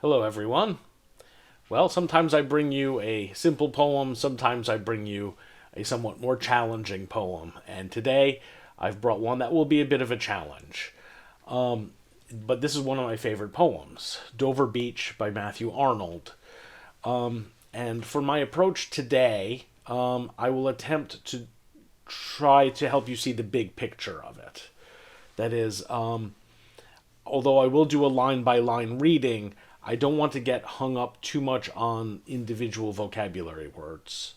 Hello, everyone. Well, sometimes I bring you a simple poem, sometimes I bring you a somewhat more challenging poem, and today I've brought one that will be a bit of a challenge. But this is one of my favorite poems, Dover Beach by Matthew Arnold. And for my approach today, I will attempt to try to help you see the big picture of it. That is, although I will do a line by line reading, I don't want to get hung up too much on individual vocabulary words.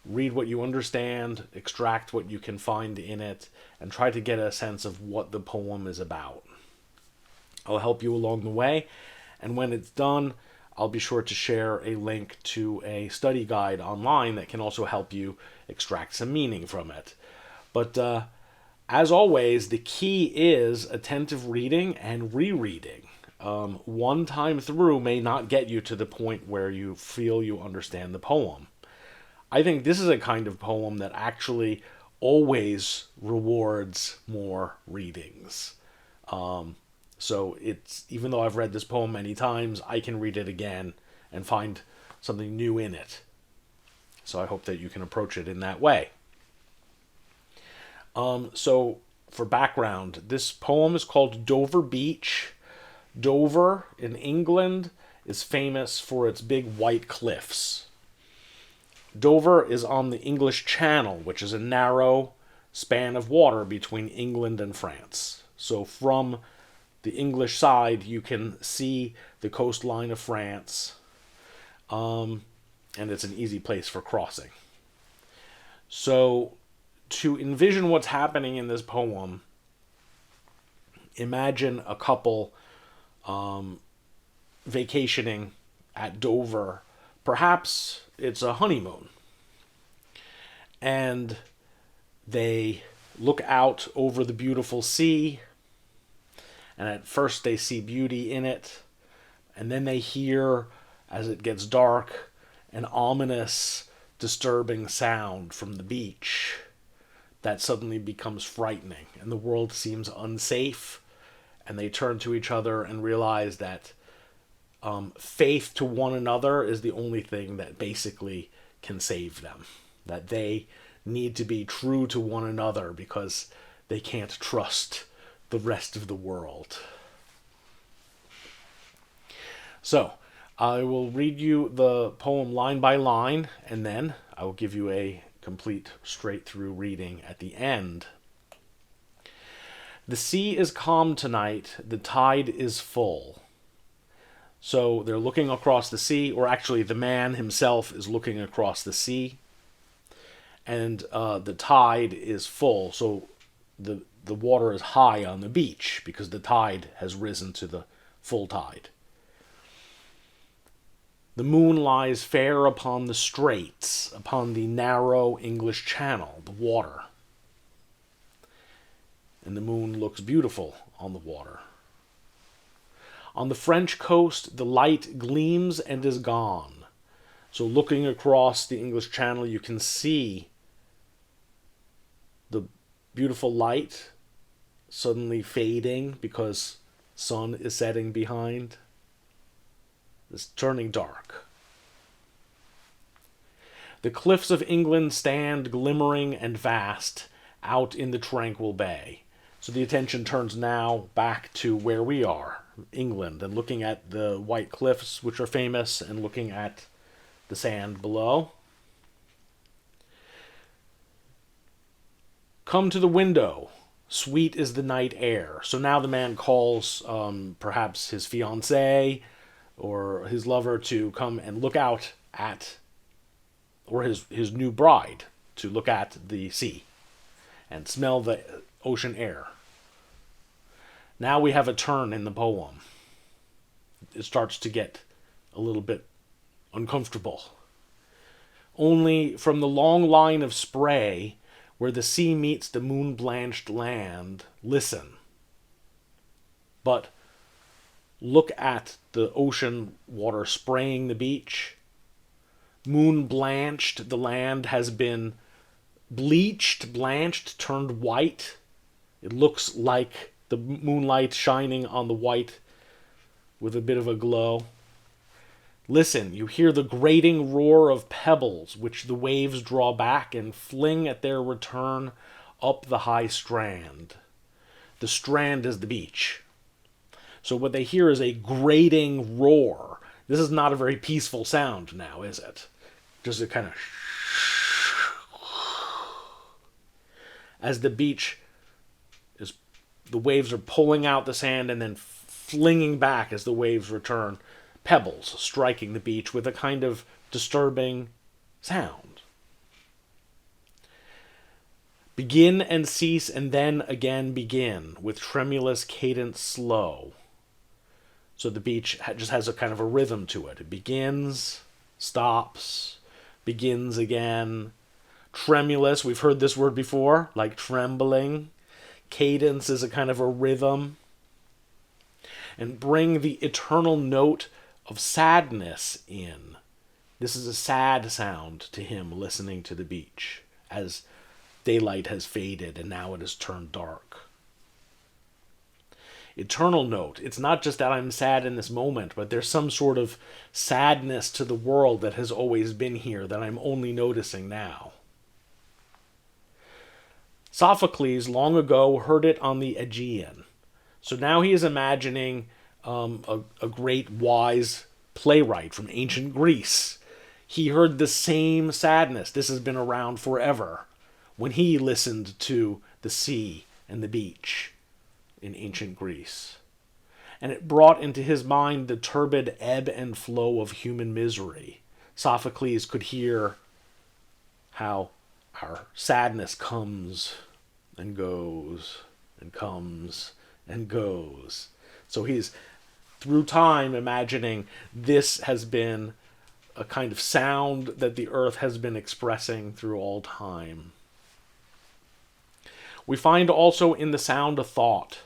Read what you understand, extract what you can find in it, and try to get a sense of what the poem is about. I'll help you along the way, and when it's done, I'll be sure to share a link to a study guide online that can also help you extract some meaning from it. But as always, the key is attentive reading and rereading. One time through may not get you to the point where you feel you understand the poem. I think this is a kind of poem that actually always rewards more readings. So it's even though I've read this poem many times, I can read it again and find something new in it. So I hope that you can approach it in that way. So for background, this poem is called Dover Beach. Dover in England is famous for its big white cliffs. Dover is on the English Channel, which is a narrow span of water between England and France. So from the English side, you can see the coastline of France, and it's an easy place for crossing. So to envision what's happening in this poem, imagine a couple vacationing at Dover. Perhaps it's a honeymoon. And they look out over the beautiful sea. And at first they see beauty in it. And then they hear, as it gets dark, an ominous, disturbing sound from the beach that suddenly becomes frightening. And the world seems unsafe. And they turn to each other and realize that faith to one another is the only thing that basically can save them. That they need to be true to one another because they can't trust the rest of the world. So, I will read you the poem line by line, and then I will give you a complete straight-through reading at the end. The sea is calm tonight, the tide is full. So they're looking across the sea, or actually the man himself is looking across the sea. And the tide is full, so the water is high on the beach because the tide has risen to the full tide. The moon lies fair upon the straits, upon the narrow English Channel, the water. And the moon looks beautiful on the water. On the French coast, the light gleams and is gone. So looking across the English Channel, you can see the beautiful light suddenly fading because sun is setting behind. It's turning dark. The cliffs of England stand glimmering and vast out in the tranquil bay. So the attention turns now back to where we are, England, and looking at the white cliffs, which are famous, and looking at the sand below. Come to the window. Sweet is the night air. So now the man calls perhaps his fiancée or his lover to come and look out at, or his new bride to look at the sea and smell the ocean air. Now we have a turn in the poem. It starts to get a little bit uncomfortable. Only from the long line of spray where the sea meets the moon-blanched land, listen. But look at the ocean water spraying the beach. Moon-blanched, the land has been bleached, blanched, turned white. It looks like the moonlight shining on the white with a bit of a glow. Listen, you hear the grating roar of pebbles, which the waves draw back and fling at their return up the high strand. The strand is the beach. So what they hear is a grating roar. This is not a very peaceful sound now, is it? Just a kind of as the beach is, the waves are pulling out the sand and then flinging back as the waves return, pebbles striking the beach with a kind of disturbing sound. Begin and cease and then again begin with tremulous cadence slow. So the beach just has a kind of a rhythm to it. It begins, stops, begins again. Tremulous, we've heard this word before, like trembling. Cadence is a kind of a rhythm. And bring the eternal note of sadness in. This is a sad sound to him listening to the beach as daylight has faded and now it has turned dark. Eternal note. It's not just that I'm sad in this moment, but there's some sort of sadness to the world that has always been here that I'm only noticing now. Sophocles long ago heard it on the Aegean. So now he is imagining a great wise playwright from ancient Greece. He heard the same sadness. This has been around forever when he listened to the sea and the beach in ancient Greece. And it brought into his mind the turbid ebb and flow of human misery. Sophocles could hear how our sadness comes and goes and comes and goes. So he's, through time, imagining this has been a kind of sound that the earth has been expressing through all time. We find also in the sound a thought,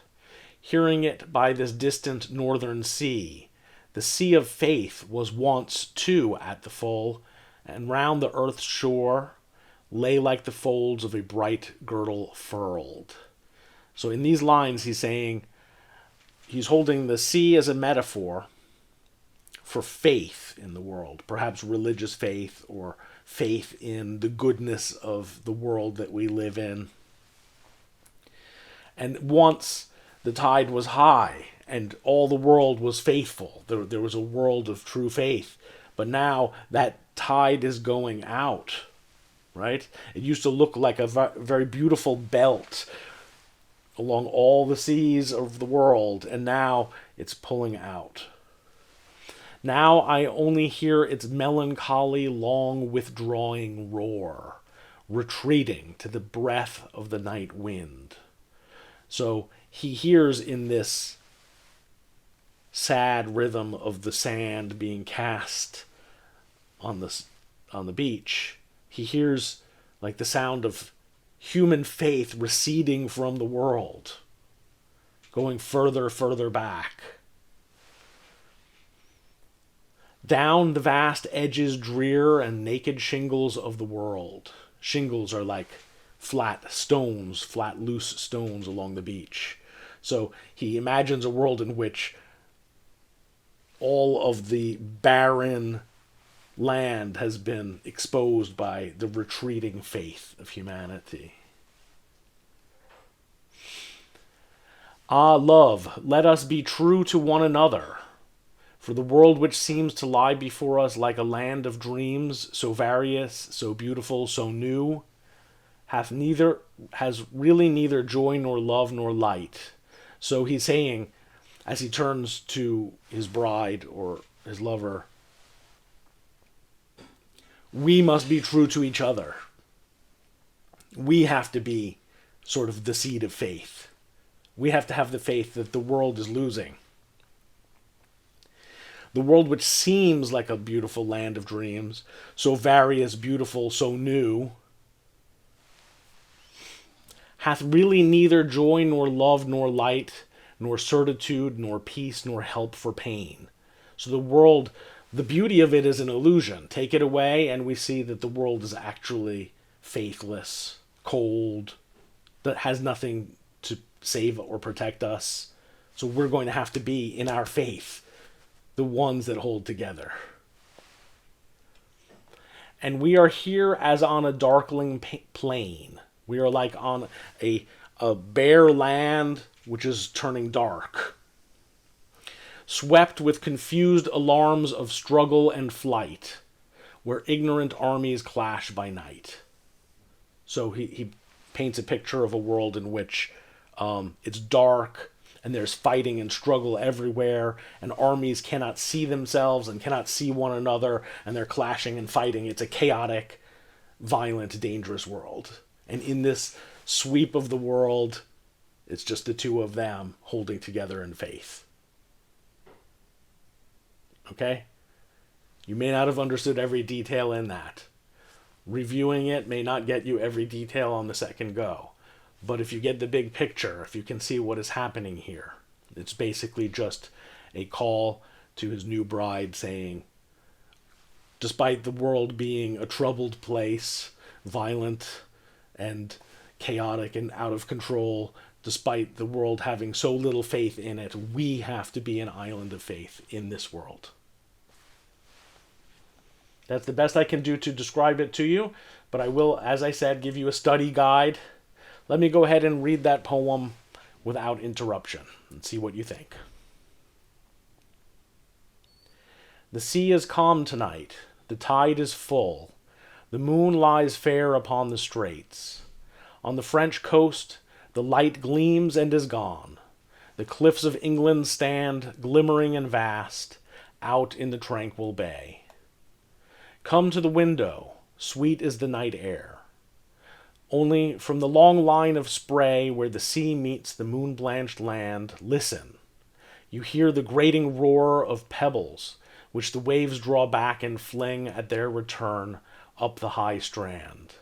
hearing it by this distant northern sea. The sea of faith was once too at the full, and round the earth's shore lay like the folds of a bright girdle furled. So in these lines he's saying, he's holding the sea as a metaphor for faith in the world, perhaps religious faith or faith in the goodness of the world that we live in. And once the tide was high and all the world was faithful. There was a world of true faith. But now that tide is going out, right? It used to look like a very beautiful belt along all the seas of the world, and now it's pulling out. Now I only hear its melancholy, long withdrawing roar, retreating to the breath of the night wind. So he hears in this sad rhythm of the sand being cast on the beach, he hears like the sound of human faith receding from the world, going further back. Down the vast edges drear and naked shingles of the world. Shingles are like flat stones, flat loose stones along the beach. So he imagines a world in which all of the barren land has been exposed by the retreating faith of humanity. Ah, love, let us be true to one another. For the world which seems to lie before us like a land of dreams, so various, so beautiful, so new, has really neither joy nor love nor light. So he's saying, as he turns to his bride or his lover, we must be true to each other. We have to be sort of the seed of faith. We have to have the faith that the world is losing. The world which seems like a beautiful land of dreams, so various, beautiful, so new, hath really neither joy nor love nor light, nor certitude, nor peace, nor help for pain. So the world, the beauty of it is an illusion. Take it away and we see that the world is actually faithless, cold, that has nothing to save or protect us. So we're going to have to be, in our faith, the ones that hold together. And we are here as on a darkling plain. We are like on a bare land which is turning dark, swept with confused alarms of struggle and flight, where ignorant armies clash by night. So he paints a picture of a world in which it's dark and there's fighting and struggle everywhere, and armies cannot see themselves and cannot see one another, and they're clashing and fighting. It's a chaotic, violent, dangerous world. And in this sweep of the world, it's just the two of them holding together in faith. Okay? You may not have understood every detail in that. Reviewing it may not get you every detail on the second go. But if you get the big picture, if you can see what is happening here, it's basically just a call to his new bride saying, despite the world being a troubled place, violent and chaotic and out of control, despite the world having so little faith in it, we have to be an island of faith in this world. That's the best I can do to describe it to you, but I will, as I said, give you a study guide. Let me go ahead and read that poem without interruption and see what you think. The sea is calm tonight, the tide is full, the moon lies fair upon the straits. On the French coast, the light gleams and is gone. The cliffs of England stand, glimmering and vast, out in the tranquil bay. Come to the window, sweet is the night air. Only from the long line of spray where the sea meets the moon-blanched land, listen. You hear the grating roar of pebbles, which the waves draw back and fling at their return up the high strand.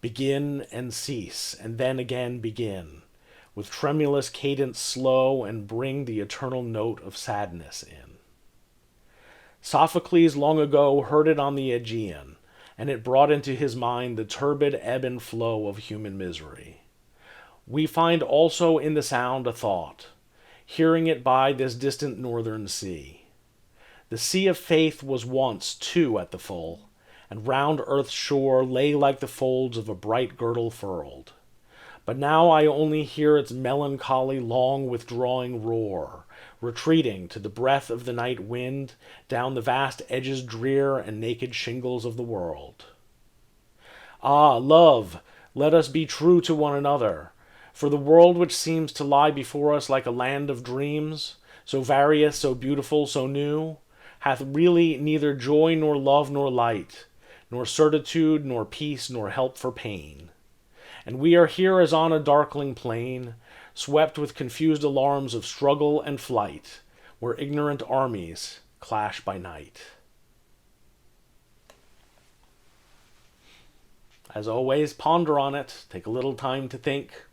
Begin and cease, and then again begin, with tremulous cadence slow, and bring the eternal note of sadness in. Sophocles long ago heard it on the Aegean, and it brought into his mind the turbid ebb and flow of human misery. We find also in the sound a thought, hearing it by this distant northern sea. The sea of faith was once, too, at the full, and round earth's shore lay like the folds of a bright girdle furled. But now I only hear its melancholy, long withdrawing roar, retreating to the breath of the night wind down the vast edges drear and naked shingles of the world. Ah, love, let us be true to one another, for the world which seems to lie before us like a land of dreams, so various, so beautiful, so new, hath really neither joy nor love nor light, nor certitude nor peace nor help for pain. And we are here as on a darkling plain, swept with confused alarms of struggle and flight, where ignorant armies clash by night. As always, ponder on it, take a little time to think.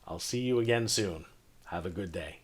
I'll see you again soon. Have a good day.